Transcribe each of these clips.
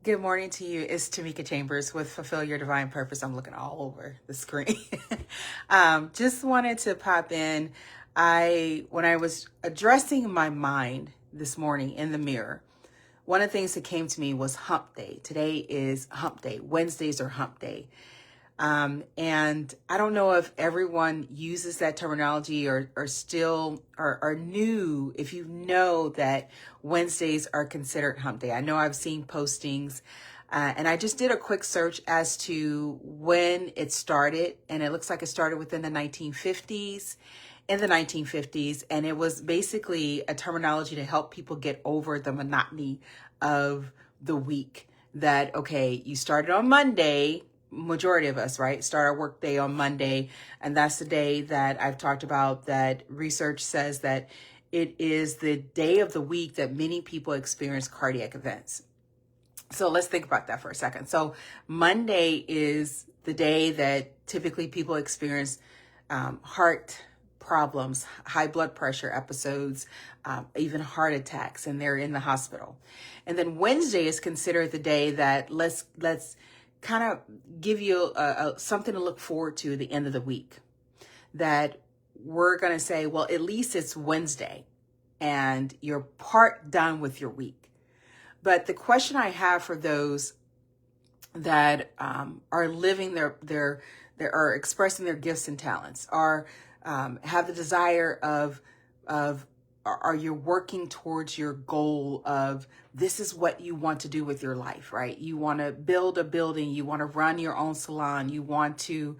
Good morning to you. It's Tamika Chambers with Fulfill Your Divine Purpose. I'm looking all over the screen. Just wanted to pop in. When I was addressing my mind this morning in the mirror, one of the things that came to me was hump day. Today is hump day. Wednesdays are hump day. And I don't know if everyone uses that terminology or still are new, if you know that Wednesdays are considered hump day. I know I've seen postings, and I just did a quick search as to when it started, and it looks like it started within the 1950s. In the 1950s, and it was basically a terminology to help people get over the monotony of the week. That, okay, you started on Monday, majority of us, right, start our work day on Monday. And that's the day that I've talked about that research says that it is the day of the week that many people experience cardiac events. So let's think about that for a second. So Monday is the day that typically people experience heart problems, high blood pressure episodes, even heart attacks, and they're in the hospital. And then Wednesday is considered the day that let's kind of give you something to look forward to at the end of the week. That we're going to say, well, at least it's Wednesday and you're part done with your week. But the question I have for those that are living their are expressing their gifts and talents, are have the desire of are you working towards your goal of this is what you want to do with your life, right? You want to build a building, you want to run your own salon, you want to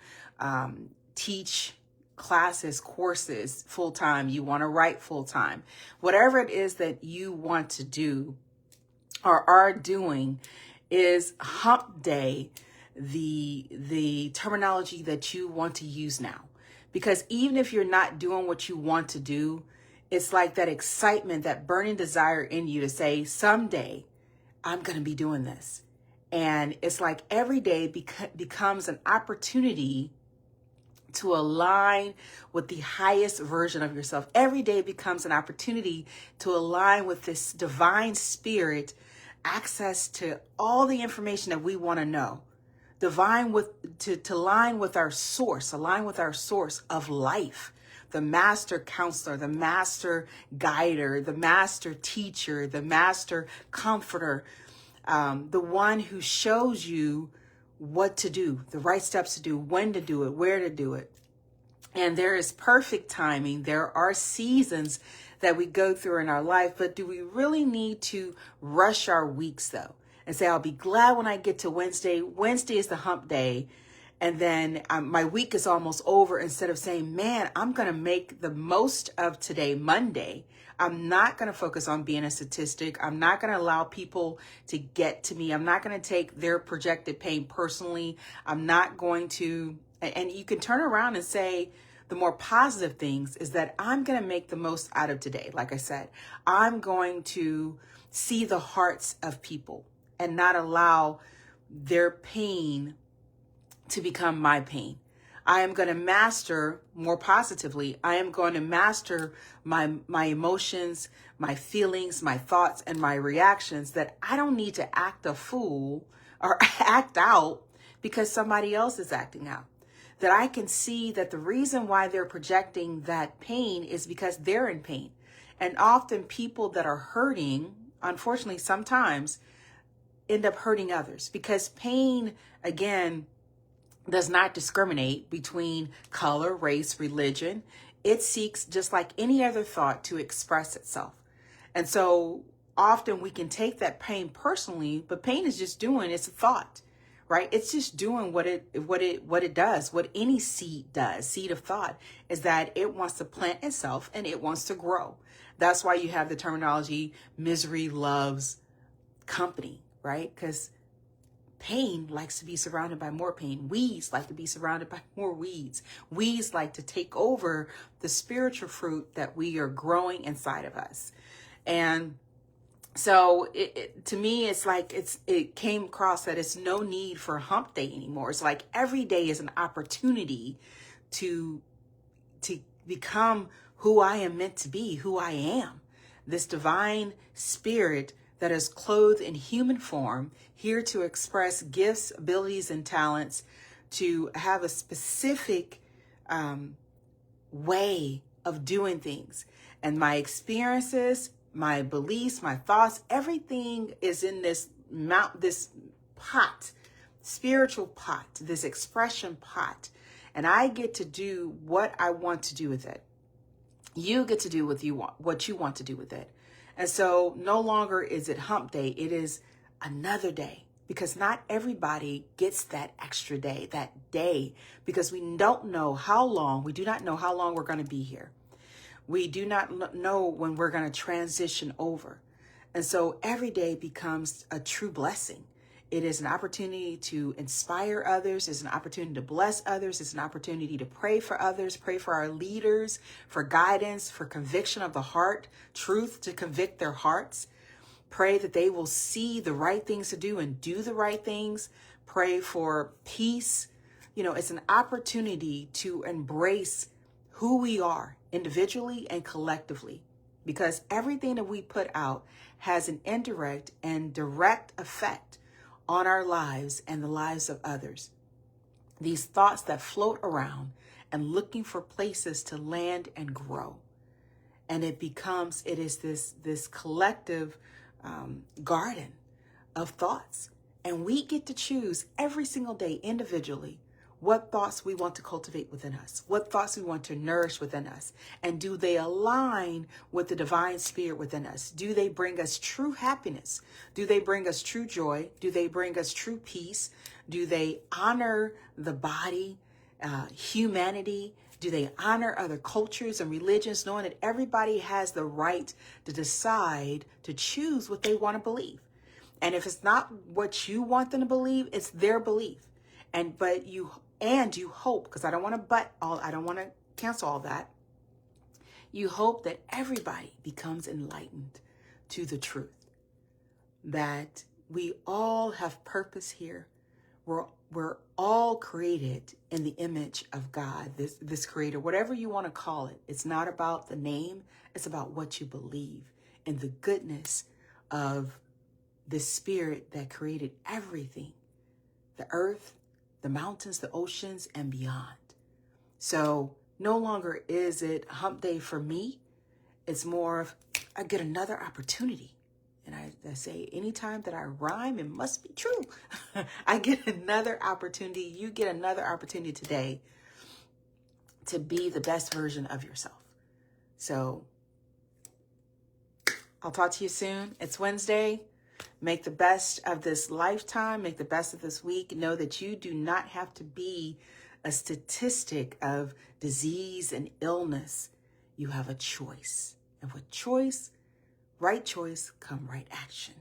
teach classes, courses full-time, you want to write full-time, whatever it is that you want to do or are doing, is hump day the terminology that you want to use now? Because even if you're not doing what you want to do, it's like that excitement, that burning desire in you to say, someday I'm going to be doing this. And it's like every day becomes an opportunity to align with the highest version of yourself. Every day becomes an opportunity to align with this divine spirit, access to all the information that we want to know. To align with our source, of life, the master counselor, the master guider, the master teacher, the master comforter, the one who shows you what to do, the right steps to do, when to do it, where to do it. And there is perfect timing. There are seasons that we go through in our life, but do we really need to rush our weeks though? And say, I'll be glad when I get to Wednesday. Wednesday is the hump day. And then my week is almost over, instead of saying, man, I'm going to make the most of today, Monday. I'm not going to focus on being a statistic. I'm not going to allow people to get to me. I'm not going to take their projected pain personally. I'm not going to, and you can turn around and say, the more positive things is that I'm going to make the most out of today. Like I said, I'm going to see the hearts of people and not allow their pain to become my pain. I am going to master, more positively, I am going to master my emotions, my feelings, my thoughts, and my reactions, that I don't need to act a fool or act out because somebody else is acting out. That I can see that the reason why they're projecting that pain is because they're in pain. And often people that are hurting, unfortunately, sometimes end up hurting others, because pain, again, does not discriminate between color, race, religion. It seeks, just like any other thought, to express itself. And so often we can take that pain personally, but pain is just doing, it's a thought, right? It's just doing what it does, what any seed does. Seed of thought is that it wants to plant itself and it wants to grow. That's why you have the terminology, misery loves company, right? Because pain likes to be surrounded by more pain. Weeds like to be surrounded by more weeds. Weeds like to take over the spiritual fruit that we are growing inside of us. And so to me, it's like it came across that it's no need for hump day anymore. It's like every day is an opportunity to become who I am meant to be, who I am. This divine spirit that is clothed in human form, here to express gifts, abilities, and talents, to have a specific way of doing things. And my experiences, my beliefs, my thoughts, everything is in this pot, spiritual pot, this expression pot. And I get to do what I want to do with it. You get to do what you want to do with it. And so no longer is it hump day. It is another day, because not everybody gets that extra day, because we don't know how long, we do not know how long we're going to be here. We do not know when we're going to transition over. And so every day becomes a true blessing. It is an opportunity to inspire others. It's an opportunity to bless others. It's an opportunity to pray for others, pray for our leaders, for guidance, for conviction of the heart, truth to convict their hearts. Pray that they will see the right things to do and do the right things. Pray for peace. It's an opportunity to embrace who we are individually and collectively, because everything that we put out has an indirect and direct effect on our lives and the lives of others. These thoughts that float around and looking for places to land and grow. And it is this collective garden of thoughts. And we get to choose every single day individually what thoughts we want to cultivate within us, what thoughts we want to nourish within us. And do they align with the divine spirit within us? Do they bring us true happiness? Do they bring us true joy? Do they bring us true peace? Do they honor the body, humanity? Do they honor other cultures and religions, knowing that everybody has the right to decide, to choose what they want to believe? And if it's not what you want them to believe, it's their belief. But you hope, because I don't want to cancel all that. You hope that everybody becomes enlightened to the truth, that we all have purpose here. We're all created in the image of God, this creator, whatever you want to call it. It's not about the name. It's about what you believe in the goodness of the spirit that created everything, the earth, the mountains, the oceans, and beyond. So no longer is it hump day for me. It's more of, I get another opportunity. And I say, anytime that I rhyme, it must be true. I get another opportunity. You get another opportunity today to be the best version of yourself. So I'll talk to you soon. It's Wednesday. Make the best of this lifetime. Make the best of this week. Know that you do not have to be a statistic of disease and illness. You have a choice. And with choice, right choice, come right action.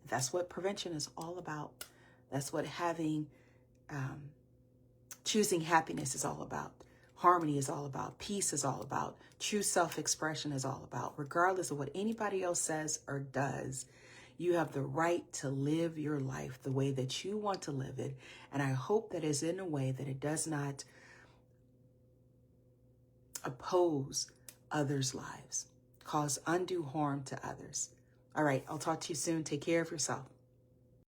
That's what prevention is all about. That's what choosing happiness is all about. Harmony is all about. Peace is all about. True self-expression is all about. Regardless of what anybody else says or does, you have the right to live your life the way that you want to live it. And I hope that is in a way that it does not oppose others' lives, cause undue harm to others. All right, I'll talk to you soon. Take care of yourself.